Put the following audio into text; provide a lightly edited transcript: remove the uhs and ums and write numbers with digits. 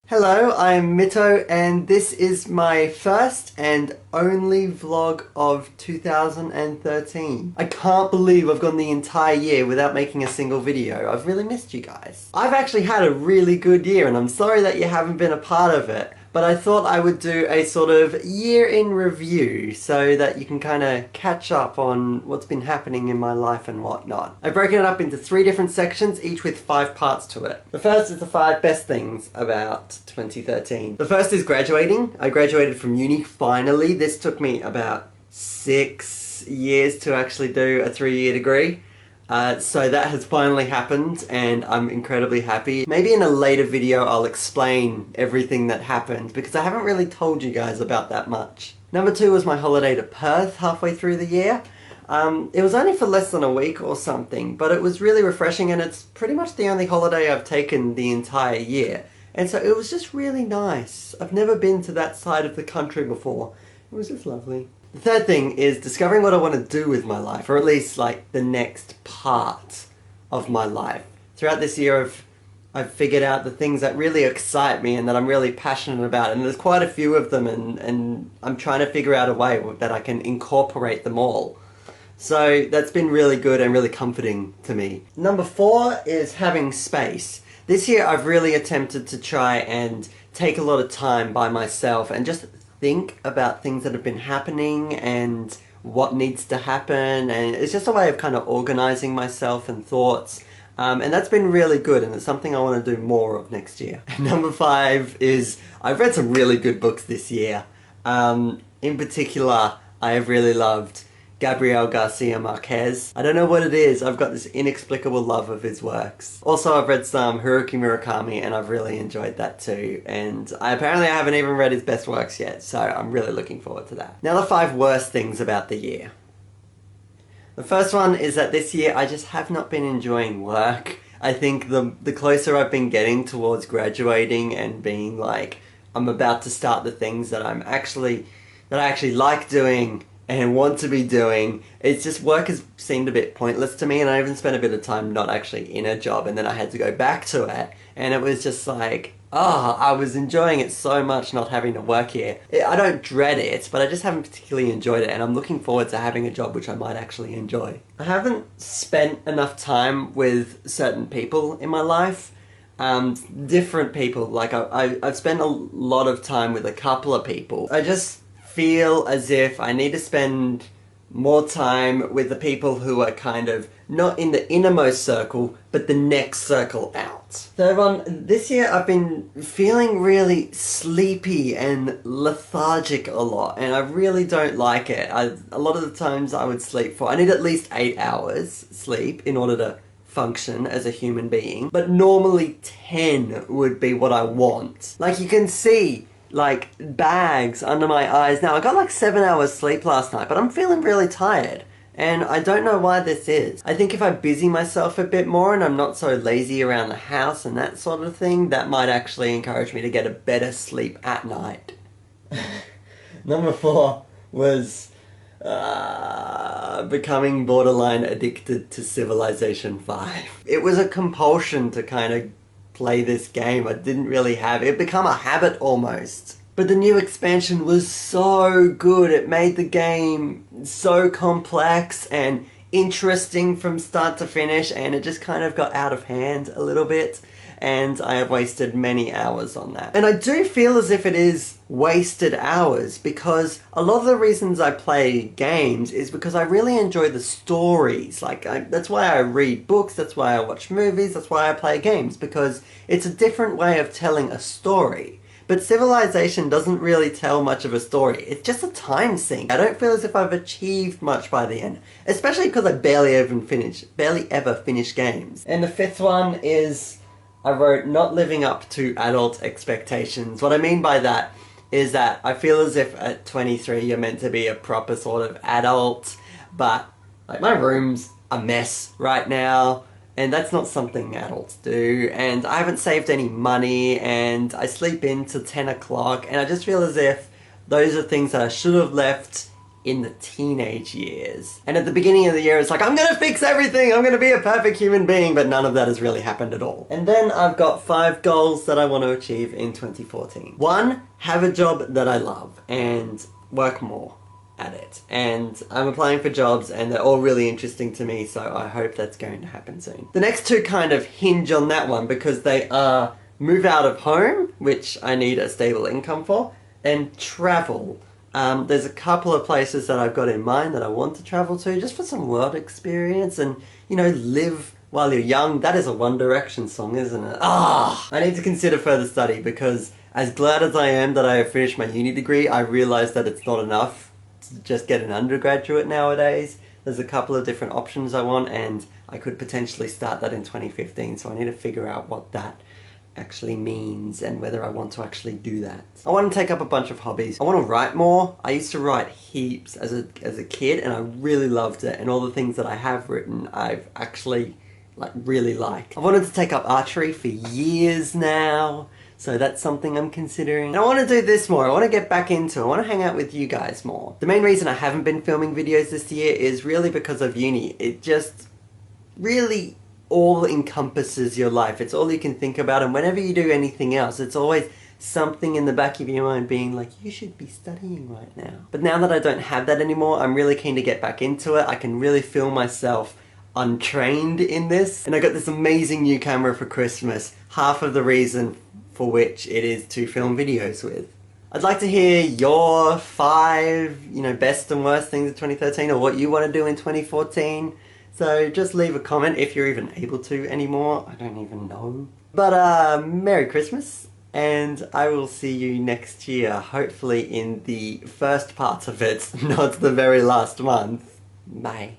Hello, I'm Mito and this is my first and only vlog of 2013. I can't believe I've gone the entire year without making a single video. I've really missed you guys. I've actually had a really good year and I'm sorry that you haven't been a part of it, but I thought I would do a sort of year in review so that you can kind of catch up on what's been happening in my life and whatnot. I've broken it up into 3 different sections, each with 5 parts to it. The first is the 5 best things about 2013. The first is graduating. I graduated from uni finally. This took me about 6 years to actually do a 3-year degree. So that has finally happened and I'm incredibly happy. Maybe in a later video I'll explain everything that happened because I haven't really told you guys about that much. Number 2 was my holiday to Perth halfway through the year. It was only for less than a week or something, but it was really refreshing and it's pretty much the only holiday I've taken the entire year. And so it was just really nice. I've never been to that side of the country before. It was just lovely. The third thing is discovering what I want to do with my life, or at least like the next part of my life. Throughout this year I've figured out the things that really excite me and that I'm really passionate about, and there's quite a few of them, and I'm trying to figure out a way that I can incorporate them all. So that's been really good and really comforting to me. Number 4 is having space. This year I've really attempted to try and take a lot of time by myself and just think about things that have been happening and what needs to happen, and it's just a way of kind of organizing myself and thoughts, and that's been really good and it's something I want to do more of next year. Number 5 is I've read some really good books this year. In particular, I have really loved Gabriel Garcia Marquez. I don't know what it is, I've got this inexplicable love of his works. Also, I've read some Haruki Murakami and I've really enjoyed that too, and apparently I haven't even read his best works yet, so I'm really looking forward to that. Now the 5 worst things about the year. The first one is that this year I just have not been enjoying work. I think the closer I've been getting towards graduating and being like, I'm about to start the things that I actually like doing and want to be doing, it's just work has seemed a bit pointless to me, and I even spent a bit of time not actually in a job and then I had to go back to it, and it was just like, oh, I was enjoying it so much not having to work here. I don't dread it, but I just haven't particularly enjoyed it, and I'm looking forward to having a job which I might actually enjoy. I haven't spent enough time with certain people in my life. Different people, like I've spent a lot of time with a couple of people. I just feel as if I need to spend more time with the people who are kind of not in the innermost circle, but the next circle out. Third one, this year I've been feeling really sleepy and lethargic a lot, and I really don't like it. A lot of the times I would sleep I need at least 8 hours sleep in order to function as a human being, but normally 10 would be what I want. Like you can see, like bags under my eyes now. I got like 7 hours sleep last night, but I'm feeling really tired and I don't know why this is. I think if I busy myself a bit more and I'm not so lazy around the house and that sort of thing, that might actually encourage me to get a better sleep at night. Number 4 was becoming borderline addicted to Civilization 5. It was a compulsion to kind of play this game. I didn't really have it. It became a habit almost. But the new expansion was so good. It made the game so complex and interesting from start to finish, and it just kind of got out of hand a little bit, and I have wasted many hours on that. And I do feel as if it is wasted hours because a lot of the reasons I play games is because I really enjoy the stories. Like, that's why I read books, that's why I watch movies, that's why I play games, because it's a different way of telling a story. But Civilization doesn't really tell much of a story. It's just a time sink. I don't feel as if I've achieved much by the end, especially because I barely ever finish games. And the 5th one is I wrote not living up to adult expectations. What I mean by that is that I feel as if at 23 you're meant to be a proper sort of adult, but like my room's a mess right now, and that's not something adults do, and I haven't saved any money, and I sleep in till 10 o'clock, and I just feel as if those are things that I should have left in the teenage years. And at the beginning of the year, it's like, I'm gonna fix everything, I'm gonna be a perfect human being, but none of that has really happened at all. And then I've got 5 goals that I want to achieve in 2014. 1, have a job that I love and work more at it. And I'm applying for jobs and they're all really interesting to me, so I hope that's going to happen soon. The next 2 kind of hinge on that one because they are move out of home, which I need a stable income for, and travel. There's a couple of places that I've got in mind that I want to travel to just for some world experience and, you know, live while you're young. That is a One Direction song, isn't it? I need to consider further study because as glad as I am that I have finished my uni degree, I realise that it's not enough to just get an undergraduate nowadays. There's a couple of different options I want and I could potentially start that in 2015, so I need to figure out what that actually means and whether I want to actually do that. I want to take up a bunch of hobbies. I want to write more. I used to write heaps as a kid and I really loved it, and all the things that I have written I've actually really liked. I wanted to take up archery for years now, so that's something I'm considering. And I want to do this more. I want to get back into it. I want to hang out with you guys more. The main reason I haven't been filming videos this year is really because of uni. It just really all encompasses your life. It's all you can think about, and whenever you do anything else, it's always something in the back of your mind being like, you should be studying right now. But now that I don't have that anymore, I'm really keen to get back into it. I can really feel myself untrained in this, and I got this amazing new camera for Christmas, half of the reason for which it is to film videos with. I'd like to hear your 5, best and worst things of 2013, or what you want to do in 2014. So just leave a comment if you're even able to anymore. I don't even know. But Merry Christmas, and I will see you next year, hopefully in the first part of it, not the very last month. Bye.